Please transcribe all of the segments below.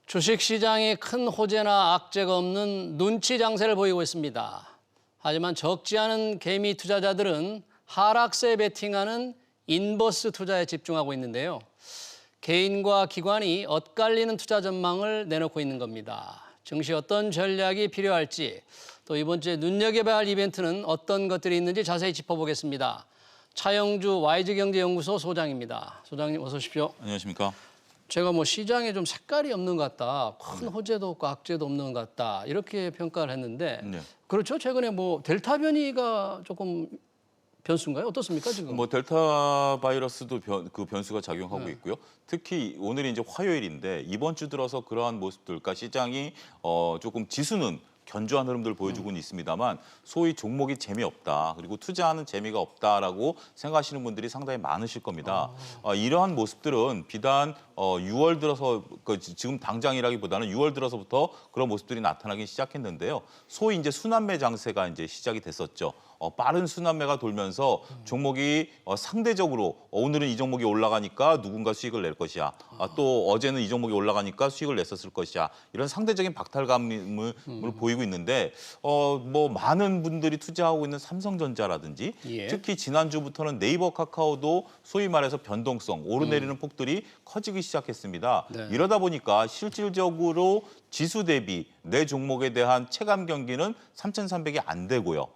주식시장이 큰 호재나 악재가 없는 눈치 장세를 보이고 있습니다. 하지만 적지 않은 개미 투자자들은 하락세에 베팅하는 인버스 투자에 집중하고 있는데요. 개인과 기관이 엇갈리는 투자 전망을 내놓고 있는 겁니다. 증시 어떤 전략이 필요할지, 또 이번 주에 눈여겨봐야 할 이벤트는 어떤 것들이 있는지 자세히 짚어보겠습니다. 차영주 YG경제연구소 소장입니다. 소장님 어서 오십시오. 안녕하십니까. 제가 시장에 좀 색깔이 없는 것 같다. 큰 호재도 없고 악재도 없는 것 같다. 이렇게 평가를 했는데 네. 그렇죠. 최근에 델타 변이가 조금 변수인가요? 어떻습니까 지금? 델타 바이러스도 변수가 작용하고 있고요. 특히 오늘이 이제 화요일인데 이번 주 들어서 그러한 모습들, 그러니까 시장이 조금 지수는 견조한 흐름들을 보여주고는 있습니다만 소위 종목이 재미없다, 그리고 투자하는 재미가 없다라고 생각하시는 분들이 상당히 많으실 겁니다. 이러한 모습들은 비단 6월 들어서 지금 당장이라기보다는 6월 들어서부터 그런 모습들이 나타나기 시작했는데요. 소위 이제 순환매 장세가 이제 시작이 됐었죠. 빠른 순환매가 돌면서 종목이 상대적으로 오늘은 이 종목이 올라가니까 누군가 수익을 낼 것이야. 또 어제는 이 종목이 올라가니까 수익을 냈었을 것이야. 이런 상대적인 박탈감을 보이고 있는데 많은 분들이 투자하고 있는 삼성전자라든지 예. 특히 지난주부터는 네이버 카카오도 소위 말해서 변동성, 오르내리는 폭들이 커지기 시작했습니다. 네. 이러다 보니까 실질적으로 지수 대비 내 종목에 대한 체감 경기는 3,300이 안 되고요.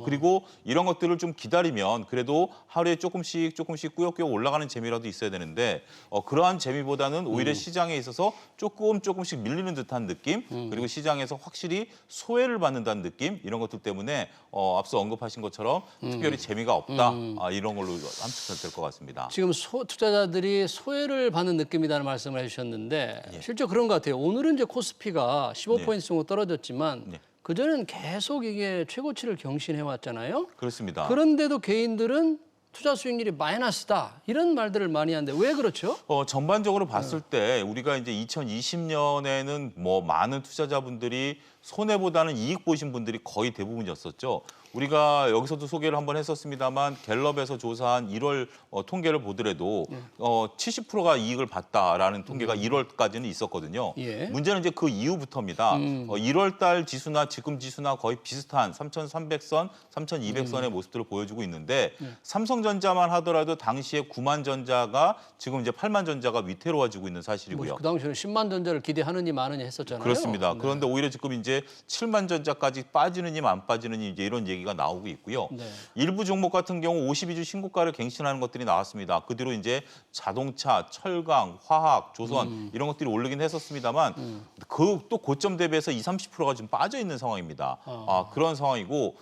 그리고 이런 것들을 좀 기다리면 그래도 하루에 조금씩 꾸역꾸역 올라가는 재미라도 있어야 되는데 그러한 재미보다는 오히려 시장에 있어서 조금씩 밀리는 듯한 느낌, 그리고 시장에서 확실히 소외를 받는다는 느낌, 이런 것들 때문에 앞서 언급하신 것처럼 특별히 재미가 없다, 이런 걸로 함축해도 될 것 같습니다. 지금 투자자들이 소외를 받는 느낌이라는 말씀을 해주셨는데 예. 실제 그런 것 같아요. 오늘은 이제 코스피가 15포인트 정도 떨어졌지만 네. 그전에는 계속 이게 최고치를 경신해 왔잖아요. 그렇습니다. 그런데도 개인들은 투자 수익률이 마이너스다 이런 말들을 많이 하는데 왜 그렇죠? 전반적으로 봤을 때 우리가 이제 2020년에는 많은 투자자분들이 손해보다는 이익 보신 분들이 거의 대부분이었었죠. 우리가 여기서도 소개를 한번 했었습니다만 갤럽에서 조사한 1월 통계를 보더라도 70%가 이익을 봤다라는 통계가 1월까지는 있었거든요. 예. 문제는 이제 그 이후부터입니다. 1월 달 지수나 지금 지수나 거의 비슷한 3,300선, 3,200선의 모습들을 보여주고 있는데 삼성전자만 하더라도 당시에 9만 전자가 지금 이제 8만 전자가 위태로워지고 있는 사실이고요. 그 당시에는 10만 전자를 기대하느니 마느니 했었잖아요. 그렇습니다. 네. 그런데 오히려 지금 이제 7만 전자까지 빠지느니 안 빠지느니 이제 이런 얘기가 나오고 있고요. 네. 일부 종목 같은 경우 52주 신고가를 갱신하는 것들이 나왔습니다. 그 뒤로 이제 자동차, 철강, 화학, 조선 이런 것들이 오르긴 했었습니다만 그 또 고점 대비해서 20-30%가 좀 빠져 있는 상황입니다. 그런 상황이고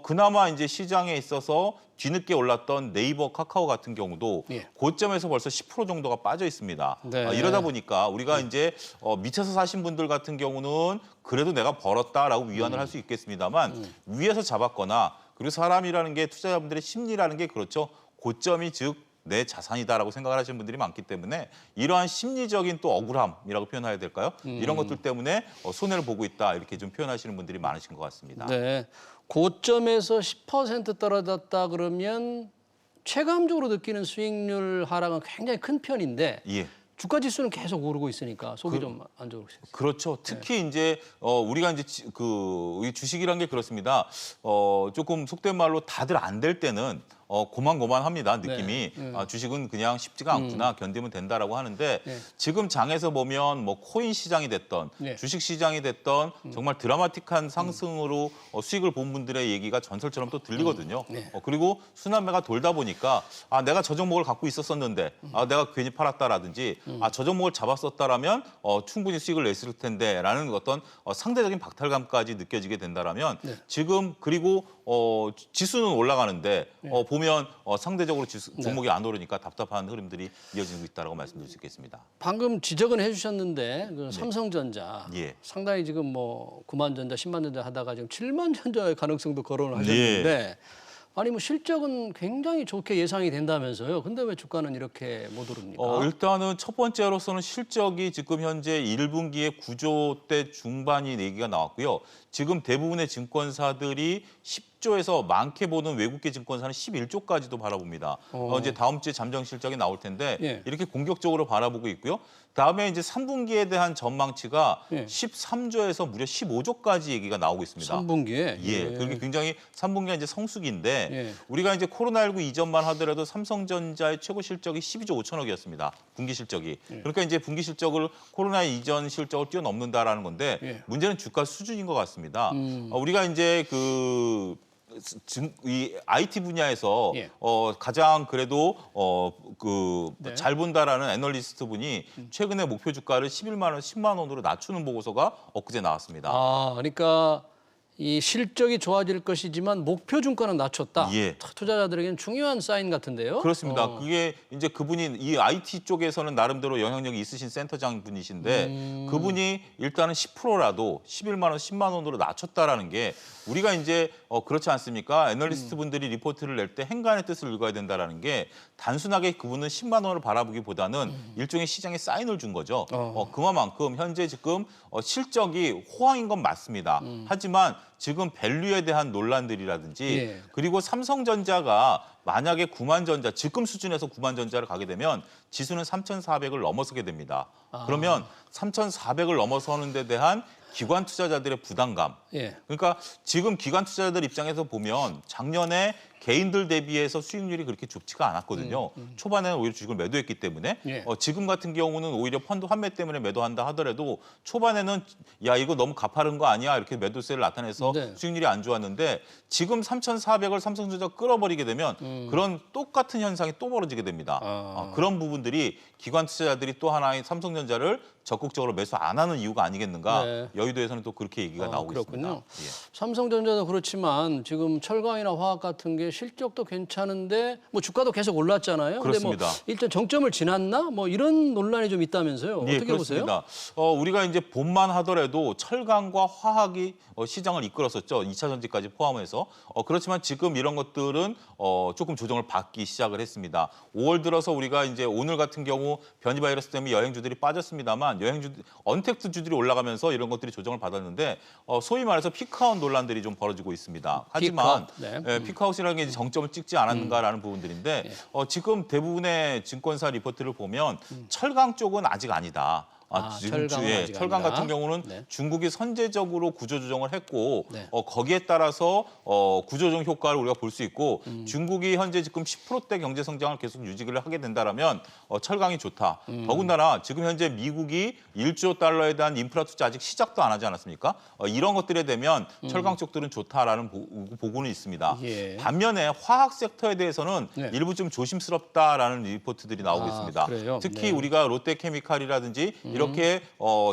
그나마 이제 시장에 있어서 뒤늦게 올랐던 네이버, 카카오 같은 경우도 예. 고점에서 벌써 10% 정도가 빠져 있습니다. 네. 이러다 보니까 우리가 이제 밑에서 사신 분들 같은 경우는 그래도 내가 벌었다라고 위안을 할 수 있겠습니다만 위에서 잡았거나, 그리고 사람이라는 게, 투자자분들의 심리라는 게 그렇죠. 고점이 즉 내 자산이다라고 생각을 하시는 분들이 많기 때문에 이러한 심리적인 또 억울함이라고 표현해야 될까요? 이런 것들 때문에 손해를 보고 있다, 이렇게 좀 표현하시는 분들이 많으신 것 같습니다. 네. 고점에서 10% 떨어졌다 그러면 체감적으로 느끼는 수익률 하락은 굉장히 큰 편인데 예. 주가 지수는 계속 오르고 있으니까 속이 좀 안 좋을 수 있어요. 그렇죠. 특히 이제 우리가 이제 이 주식이란 게 그렇습니다. 조금 속된 말로 다들 안 될 때는 고만고만합니다, 느낌이. 주식은 그냥 쉽지가 않구나, 견디면 된다라고 하는데 지금 장에서 보면 코인 시장이 됐던 주식 시장이 됐던 정말 드라마틱한 상승으로 수익을 본 분들의 얘기가 전설처럼 또 들리거든요. 그리고 순환매가 돌다 보니까 내가 저 종목을 갖고 있었었는데 내가 괜히 팔았다라든지 저 종목을 잡았었다라면 충분히 수익을 냈을 텐데라는 어떤 상대적인 박탈감까지 느껴지게 된다라면 지금, 그리고 지수는 올라가는데 보면 상대적으로 종목이 안 오르니까 답답한 흐름들이 이어지고 있다고 말씀드릴 수 있겠습니다. 방금 지적은 해주셨는데 그 삼성전자 예. 상당히 지금 9만 전자, 10만 전자 하다가 지금 7만 전자의 가능성도 거론을 하셨는데 아니 실적은 굉장히 좋게 예상이 된다면서요. 근데 왜 주가는 이렇게 못 오릅니까? 일단은 첫 번째로서는 실적이 지금 현재 1분기에 9조대 중반이 얘기가 나왔고요. 지금 대부분의 증권사들이 10조에서 많게 보는 외국계 증권사는 11조까지도 바라봅니다. 이제 다음 주에 잠정 실적이 나올 텐데 예. 이렇게 공격적으로 바라보고 있고요. 다음에 이제 3분기에 대한 전망치가 예. 13조에서 무려 15조까지 얘기가 나오고 있습니다. 3분기에 예, 그게 굉장히 3분기가 이제 성수기인데 예. 우리가 이제 코로나19 이전만 하더라도 삼성전자의 최고 실적이 12조 5천억이었습니다. 분기 실적이. 그러니까 이제 분기 실적을 코로나 이전 실적을 뛰어넘는다라는 건데 예. 문제는 주가 수준인 것 같습니다. 우리가 이제 이 IT 분야에서 예. 가장 그래도 네. 잘 본다라는 애널리스트 분이 최근에 목표 주가를 11만 원, 10만 원으로 낮추는 보고서가 엊그제 나왔습니다. 아, 그러니까 이 실적이 좋아질 것이지만 목표 중가는 낮췄다. 예. 투자자들에게는 중요한 사인 같은데요. 그렇습니다. 그게 이제 그분이 이 IT 쪽에서는 나름대로 영향력이 있으신 센터장 분이신데 그분이 일단은 10%라도 11만 원, 10만 원으로 낮췄다라는 게 우리가 이제 그렇지 않습니까? 애널리스트 분들이 리포트를 낼 때 행간의 뜻을 읽어야 된다라는 게 단순하게 그분은 10만 원을 바라보기보다는 일종의 시장에 사인을 준 거죠. 그만큼 현재 지금 실적이 호황인 건 맞습니다. 하지만 지금 밸류에 대한 논란들이라든지 예. 그리고 삼성전자가 만약에 9만 전자, 지금 수준에서 9만 전자를 가게 되면 지수는 3,400을 넘어서게 됩니다. 그러면 3,400을 넘어서는 데 대한 기관 투자자들의 부담감. 예. 그러니까 지금 기관 투자자들 입장에서 보면 작년에 개인들 대비해서 수익률이 그렇게 좋지가 않았거든요. 초반에는 오히려 주식을 매도했기 때문에 예. 지금 같은 경우는 오히려 펀드 환매 때문에 매도한다 하더라도 초반에는 야 이거 너무 가파른 거 아니야 이렇게 매도세를 나타내서 네. 수익률이 안 좋았는데 지금 3,400을 삼성전자가 끌어버리게 되면 그런 똑같은 현상이 또 벌어지게 됩니다. 그런 부분들이 기관 투자자들이 또 하나의 삼성전자를 적극적으로 매수 안 하는 이유가 아니겠는가. 네. 여의도에서는 또 그렇게 얘기가 나오고 그렇군요. 있습니다. 예. 삼성전자도 그렇지만 지금 철강이나 화학 같은 게 실적도 괜찮은데 뭐 주가도 계속 올랐잖아요. 그렇습니다. 근데 뭐 일단 정점을 지났나? 뭐 이런 논란이 좀 있다면서요. 예, 어떻게 보세요? 그렇습니다. 우리가 이제 봄만 하더라도 철강과 화학이 시장을 이끌었었죠. 2차 전지까지 포함해서. 그렇지만 지금 이런 것들은 조금 조정을 받기 시작을 했습니다. 5월 들어서 우리가 이제 오늘 같은 경우 변이 바이러스 때문에 여행주들이 빠졌습니다만 언택트주들이 올라가면서 이런 것들이 조정을 받았는데 소위 말해서 피크아웃 논란들이 좀 벌어지고 있습니다. 하지만 피크아웃, 네. 피크아웃이라는 게 이제 정점을 찍지 않았는가라는 부분들인데 지금 대부분의 증권사 리포트를 보면 철강 쪽은 아직 아니다. 철강은 아직 철강 아니다. 같은 경우는 네. 중국이 선제적으로 구조조정을 했고 네. 거기에 따라서 구조조정 효과를 우리가 볼 수 있고 중국이 현재 지금 10%대 경제 성장을 계속 유지를 하게 된다라면 철강이 좋다. 더군다나 지금 현재 미국이 1조 달러에 대한 인프라 투자 아직 시작도 안 하지 않았습니까? 이런 것들에 되면 철강 쪽들은 좋다라는 보고는 있습니다. 예. 반면에 화학 섹터에 대해서는 네. 일부 좀 조심스럽다라는 리포트들이 나오고 있습니다. 그래요? 특히 네. 우리가 롯데케미칼이라든지 이렇게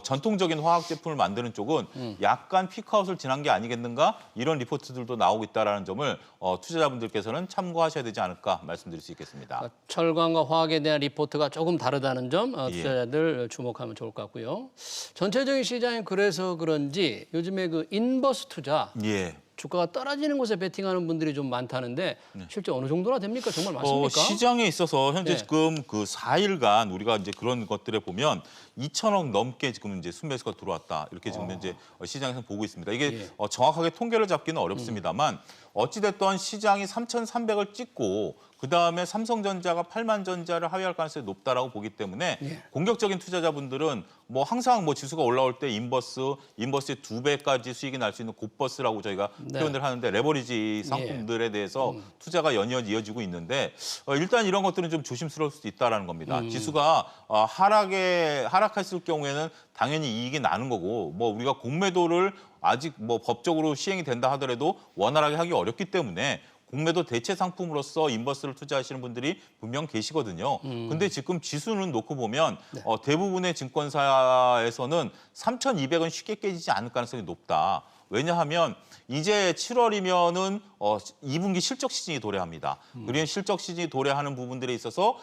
전통적인 화학 제품을 만드는 쪽은 약간 피크아웃을 지난 게 아니겠는가 이런 리포트들도 나오고 있다는 점을 투자자분들께서는 참고하셔야 되지 않을까 말씀드릴 수 있겠습니다. 철강과 화학에 대한 리포트가 조금 다르다는 점 예. 투자자들 주목하면 좋을 것 같고요. 전체적인 시장이 그래서 그런지 요즘에 그 인버스 투자 예. 주가가 떨어지는 곳에 베팅하는 분들이 좀 많다는데 실제 어느 정도나 됩니까? 정말 많습니까? 시장에 있어서 현재 네. 지금 그 4일간 우리가 이제 그런 것들에 보면 2천억 넘게 지금 이제 순매수가 들어왔다. 이렇게 지금 현재 시장에서 보고 있습니다. 이게 예. 정확하게 통계를 잡기는 어렵습니다만 어찌됐던 시장이 3,300을 찍고 그다음에 삼성전자가 8만 전자를 하회할 가능성이 높다라고 보기 때문에 예. 공격적인 투자자분들은 뭐 항상 뭐 지수가 올라올 때 인버스의 2배까지 수익이 날 수 있는 곱버스라고 저희가 네. 표현을 하는데 레버리지 상품들에 대해서 투자가 연이어 이어지고 있는데 일단 이런 것들은 좀 조심스러울 수도 있다라는 겁니다. 지수가 하락했을 경우에는 당연히 이익이 나는 거고 뭐 우리가 공매도를 아직 뭐 법적으로 시행이 된다 하더라도 원활하게 하기 어렵기 때문에 공매도 대체 상품으로서 인버스를 투자하시는 분들이 분명 계시거든요. 근데 지금 지수는 놓고 보면 대부분의 증권사에서는 3,200은 쉽게 깨지지 않을 가능성이 높다. 왜냐하면 이제 7월이면은 2분기 실적 시즌이 도래합니다. 그리고 실적 시즌이 도래하는 부분들에 있어서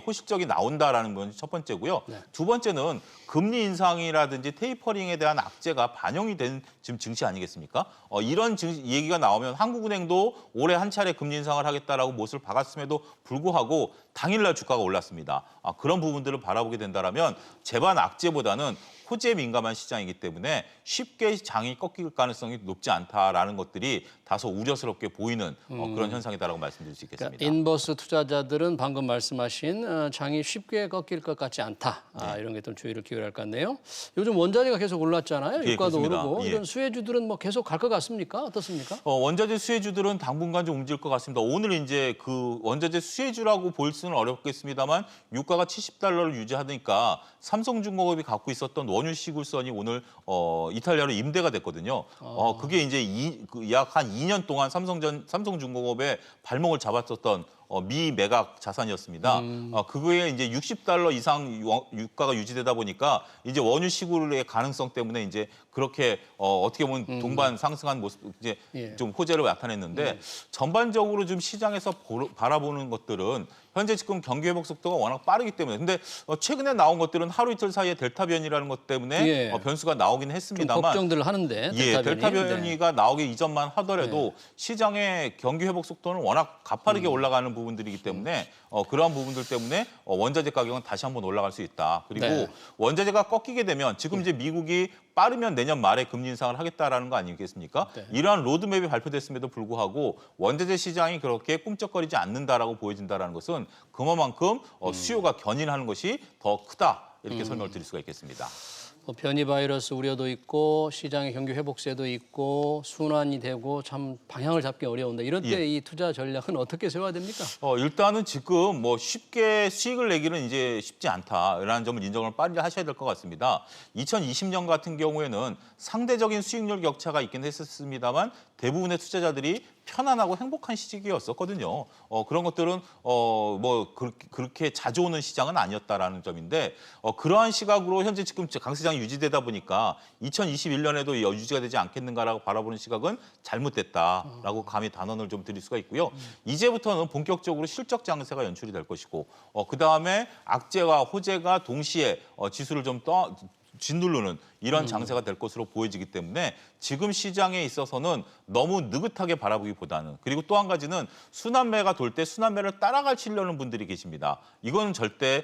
호실적이 나온다라는 건 첫 번째고요. 네. 두 번째는 금리 인상이라든지 테이퍼링에 대한 악재가 반영이 된 지금 증시 아니겠습니까? 이런 얘기가 나오면 한국은행도 올해 한 차례 금리 인상을 하겠다라고 못을 박았음에도 불구하고 당일날 주가가 올랐습니다. 그런 부분들을 바라보게 된다라면 재반 악재보다는 호재에 민감한 시장이기 때문에 쉽게 장이 꺾일 가능성이 높지 않다라는 것들이 다소 우려스럽게 보이는 그런 현상이다라고 말씀드릴 수 있겠습니다. 그러니까 인버스 투자자들은 방금 말씀하신 장이 쉽게 꺾일 것 같지 않다. 이런 게 좀 주의를 기울여야 할 것 같네요. 요즘 원자재가 계속 올랐잖아요. 예, 유가도 그렇습니다. 오르고 예. 이런 수혜주들은 뭐 계속 갈 것 같습니까? 어떻습니까? 원자재 수혜주들은 당분간 좀 움직일 것 같습니다. 오늘 이제 그 원자재 수혜주라고 볼 수는 어렵겠습니다만 유가가 70달러를 유지하니까 삼성중공업이 갖고 있었던 원유 시굴선이 오늘 이탈리아로 임대가 됐거든요. 그게 이제 약 한 2년 동안 삼성중공업의 발목을 잡았었던 미 매각 자산이었습니다. 그거에 이제 60달러 이상 유가가 유지되다 보니까 이제 원유 시굴의 가능성 때문에 이제 그렇게 어떻게 보면 동반 상승한 모습 이제 예. 좀 호재를 나타냈는데 전반적으로 좀 시장에서 바라보는 것들은 현재 지금 경기 회복 속도가 워낙 빠르기 때문에 근데 최근에 나온 것들은 하루 이틀 사이에 델타 변이라는 것 때문에 예. 변수가 나오긴 좀 했습니다만 걱정들을 하는데 델타 변이가 나오기 이전만 하더라도 시장의 경기 회복 속도는 워낙 가파르게 올라가는 부분들이기 때문에 그러한 부분들 때문에 원자재 가격은 다시 한번 올라갈 수 있다. 그리고 네. 원자재가 꺾이게 되면 지금 이제 미국이 빠르면 내년 말에 금리 인상을 하겠다라는 거 아니겠습니까? 네. 이러한 로드맵이 발표됐음에도 불구하고 원자재 시장이 그렇게 꿈쩍거리지 않는다라고 보여진다라는 것은 그만큼 수요가 견인하는 것이 더 크다. 이렇게 설명을 드릴 수가 있겠습니다. 변이 바이러스 우려도 있고 시장의 경기 회복세도 있고 순환이 되고 참 방향을 잡기 어려운데 이럴 때 이 투자 전략은 어떻게 세워야 됩니까? 일단은 지금 뭐 쉽게 수익을 내기는 이제 쉽지 않다라는 점을 인정을 빨리 하셔야 될 것 같습니다. 2020년 같은 경우에는 상대적인 수익률 격차가 있긴 했었습니다만 대부분의 투자자들이 편안하고 행복한 시기였었거든요. 그런 것들은 뭐 그렇게 자주 오는 시장은 아니었다라는 점인데 그러한 시각으로 현재 지금 강세장이 유지되다 보니까 2021년에도 유지가 되지 않겠는가라고 바라보는 시각은 잘못됐다라고 감히 단언을 좀 드릴 수가 있고요. 이제부터는 본격적으로 실적 장세가 연출이 될 것이고 그다음에 악재와 호재가 동시에 지수를 좀 짓누르는 이런 장세가 될 것으로 보여지기 때문에 지금 시장에 있어서는 너무 느긋하게 바라보기보다는 그리고 또 한 가지는 순환매가 돌 때 순환매를 따라가시려는 분들이 계십니다. 이거는 절대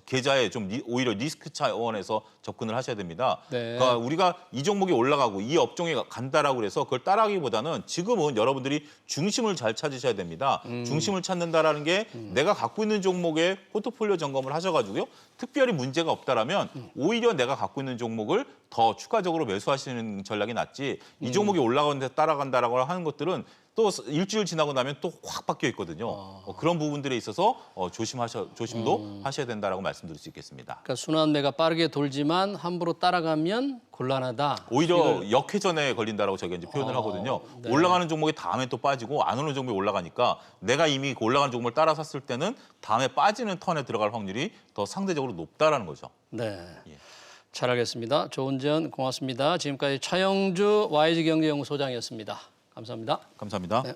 계좌에 좀 오히려 리스크 차원에서 접근을 하셔야 됩니다. 네. 그러니까 우리가 이 종목이 올라가고 이 업종에 간다라고 해서 그걸 따라가기보다는 지금은 여러분들이 중심을 잘 찾으셔야 됩니다. 중심을 찾는다라는 게 내가 갖고 있는 종목에 포트폴리오 점검을 하셔가지고요. 특별히 문제가 없다라면 오히려 내가 갖고 있는 종목을 더 추가적으로 매수하시는 전략이 낫지 이 종목이 올라가는데 따라간다라고 하는 것들은 또 일주일 지나고 나면 또 확 바뀌어 있거든요. 그런 부분들에 있어서 조심도 하셔야 된다라고 말씀드릴 수 있겠습니다. 그러니까 순환매가 빠르게 돌지만 함부로 따라가면 곤란하다. 오히려 역회전에 걸린다라고 저희가 이제 표현을 하거든요. 네. 올라가는 종목이 다음에 또 빠지고 안 오는 종목이 올라가니까 내가 이미 올라가는 종목을 따라 샀을 때는 다음에 빠지는 턴에 들어갈 확률이 더 상대적으로 높다라는 거죠. 네. 예. 잘 알겠습니다. 좋은 지원 고맙습니다. 지금까지 차영주 YG경제연구소장이었습니다. 감사합니다. 감사합니다. 네.